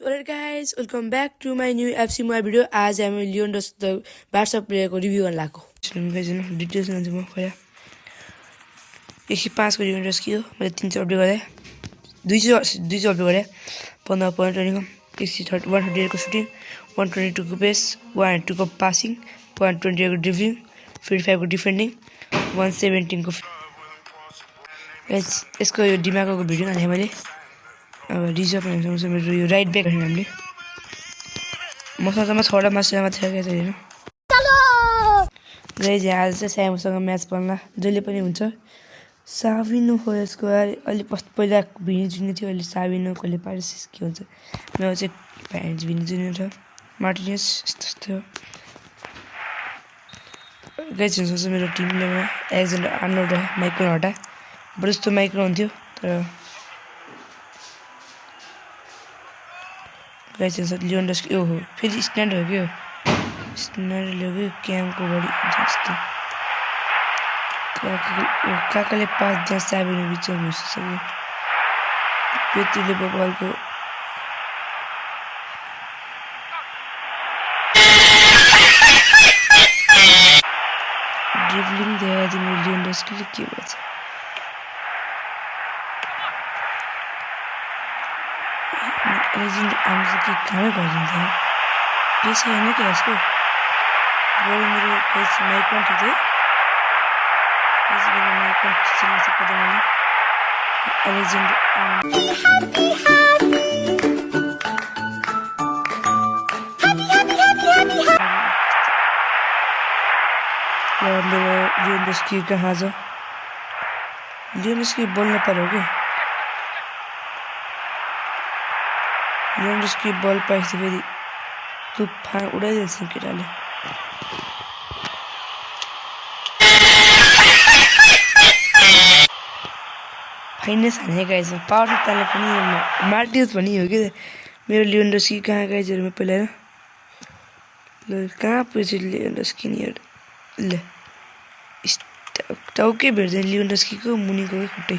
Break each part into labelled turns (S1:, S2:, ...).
S1: Alright guys, welcome back to my new FC Mobile video. आज हामी लियोन्डस the Barca प्लेयरको review गर्न लाग्यो। डिटेल्समा चाहिँ म खोला 105 को लियोन्डस के हो मैले 300 अपडेट गरे 200 अपडेट गरे 15 पॉइन्ट रनिङ 138 को सुटिङ 122 को पेस 102 को पासिङ 120 को ड्रिबलिङ 55 को डिफेन्डिङ 117 को यसको यो डिमागोको भिडियो हाले मैले अब रिजर्भ हुन्छ मेरो यो राइट ब्याक हैन हामीले मसँग छोडा मासमा थियो के हैन गाइस आज चाहिँ स्यामसँग म्याच पर्ला जहिले पनि हुन्छ साविनो हो यसको अलि पहिला भिनी जुनियर थियो अलि साविनो कोले पारिस के हुन्छ मेरो चाहिँ प्यारेन्ट्स भिनी जुनियर छ मार्टिनेस यस्तो गाइस हुन्छ मेरो टिमले एलेक्जेन्डर आर्नोल्ड माइक्रो हटा बरु माइक्रो हुन्थ्यो तर गाइस लियोन्डस के हो फेरि स्ट्यान्ड हो के स्ट्यान्ड लगे क्यामको बडी जस्तो काकाले 5 10 साबिनो बिचमा घुसिसक्यो पेटीले बलको ड्रिबलिङ दिएर दिनु लियोन्डसले के भन्छ लेजेन्ड आमसे के काम गरिन्छ पेसा हैन के यसको बरु मेरो पेस माइक्रोन थियो यसको माइक्रोन चिन्न सक्दै मैले लेजेन्ड मेरो लियोन्डस की कहाँ छ लियोन्डस की बोल्न पर्यो के लियोन्डस की बल पाइसे फेरि तुफान उडाइदिन्छ केटाले फाइनेस हाने गाइस पावर शटले पनि मार्टिन्स पनि हो के मेरो लियोन्डस की कहाँ गाइसहरु म पहिला ल कहाँ पुग्छ लियोन्डस की नि ल टाउकै भेट्दै लियोन्डस की को मुनिको खुट्टै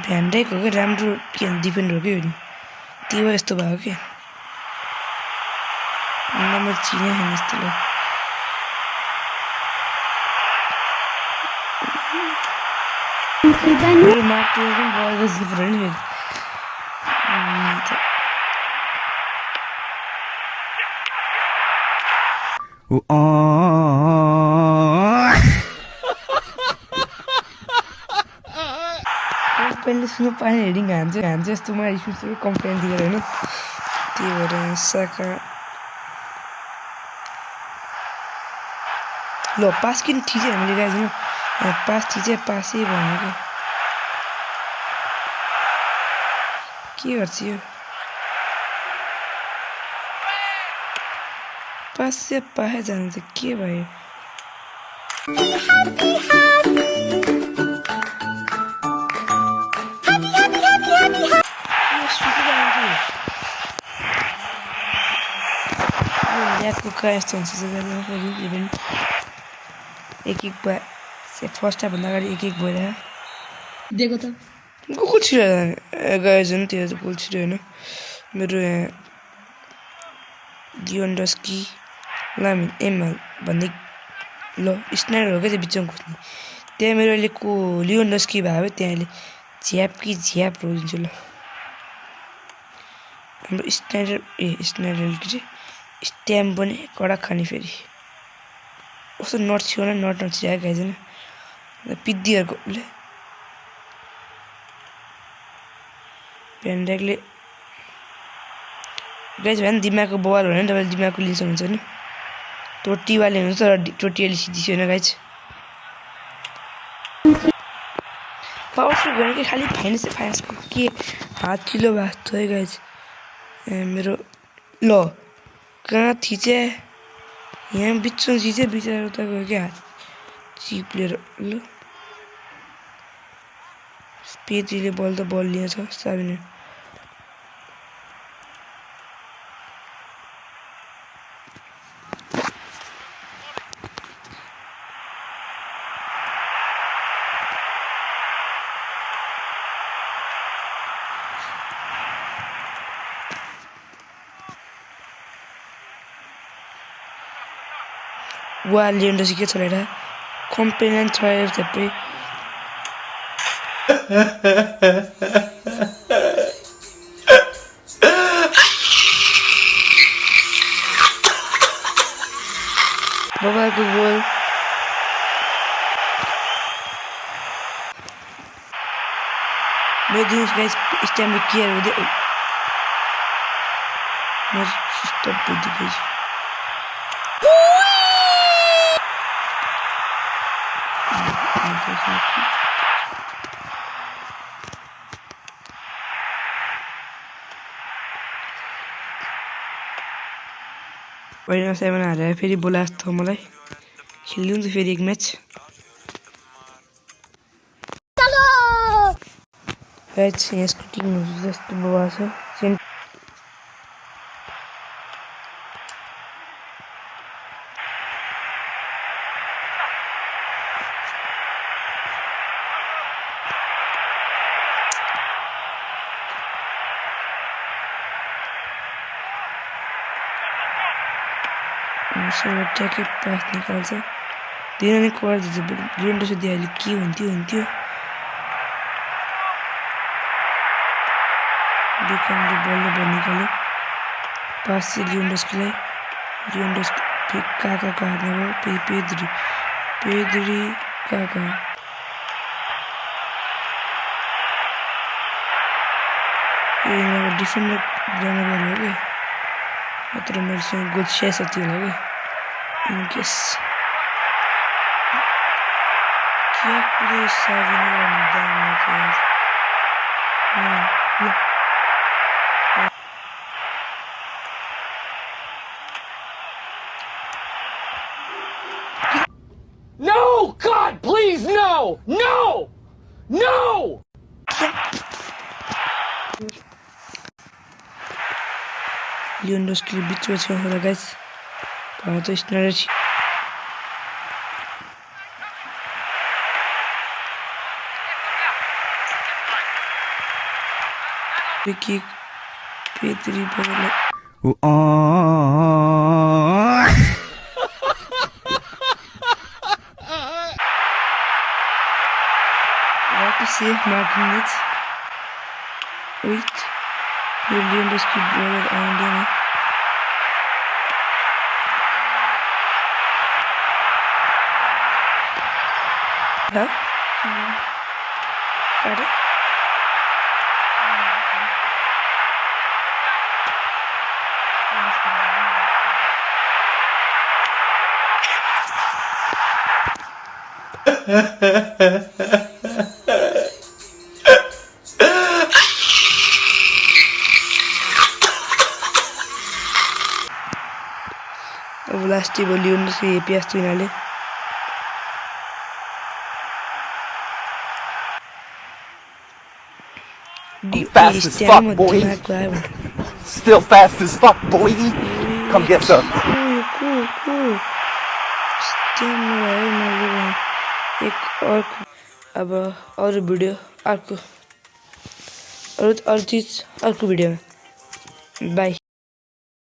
S1: भ्यान्डाइक हो के राम्रो डिफेन्डर हो के हो नि त्यो यस्तो भयो के नम्बर चिने हैन यस्तोले मेरो मार्टिन पनि बलको जिपर नि पहिले सुन पानी हेडिङ हान्छ यस्तो म इस्यु कम्प्लेन दिएर हैन त्यही भएर साका ल पास किन ठिकै हामीले गाइस हैन पास ठिकै पासै भनेको के गर्छ यो पास से पाए जान्छ के भयो को का यस्तो हुन्छ एक बार से फर्स्ट हाफ भन्दा अगाडि एक भइरह्यो दिएको त को छिरा गाइस नि त्यो गोल छिरा हैन मेरो लियोन्डस की लामिन एमएल भन्ने ल स्नाइडर हो के बिचमा खुस्ने त्यहाँ मेरो अहिले को लियोन्डस की भयो त्यहाँले झ्याप कि झ्याप रोदिन्छु ल हाम्रो स्नाइडर स्नाइडर के स्ट्याम्प पनि कडा खाने फेरि कस्तो नट छियो न नट छिया गाइजन पिद्दीहरुको ले पेन्डेकले गाइज भन दिमागको बवाल हो नि तपाईले दिमागको लिन्छ हुन्छ नि टोटीवाले हुन्छ तर टोटीले सिधी छैन गाइज पावरफुल गर्ने के खाली फाइनेन्सको के हात किलो भास्तो है गाइज मेरो ल कहाँ थिचे यहाँ बिचमा थिचे बिचारा उता गयो के हात चिप्लेर ल पेटीले बल त बल लिएछ साबिने वा लिएन्डोसी के छोडेर कम्पेनियन छोडेर थेप्रै बाबाको गोल मेरो गाइस स्ट्याम्पले केयर हुँदै म स्टप बुझ्दै पहिला 7 हारेर फेरि बोलाएको थियो मलाई खेलिदिउँ त फेरि एक म्याच गाइस यसको टिम जस्तो भएको छ ट्याकै पास निकाल्छ दिन नै कभर दिन्छ लिएन्डोस दिइहाल्यो के हुन्थ्यो बेकमले बलले बल निकाल्यो पास चाहिँ लिएन्डोसको लागि लिएन्डोस काकाको हातमा भयो फेरि पेद्री काका डिफेन्डर जानु गऱ्यो कि मात्र मेरोसँग गोल 66 होला कि इनकेस क्या कुरो साबिने गर्नु दामी थियो
S2: No! God, please, no! No! No!
S1: लिएन्डोसको बिचमा छ होला गाइस भारत स्नाइडर किक पेद्री बलले What to say, Martinez? Wait, लिएन्डोसको बलर आउँदैन अरे अब लास्ट भयो लिएन्डोस हेपी आस्तो यिनीहरूले
S2: Fast as fuck, boy. Still fast as fuck, boy. Come get some.
S1: अब अरू भिडियो अर्को चिज अर्को भिडियोमा बाई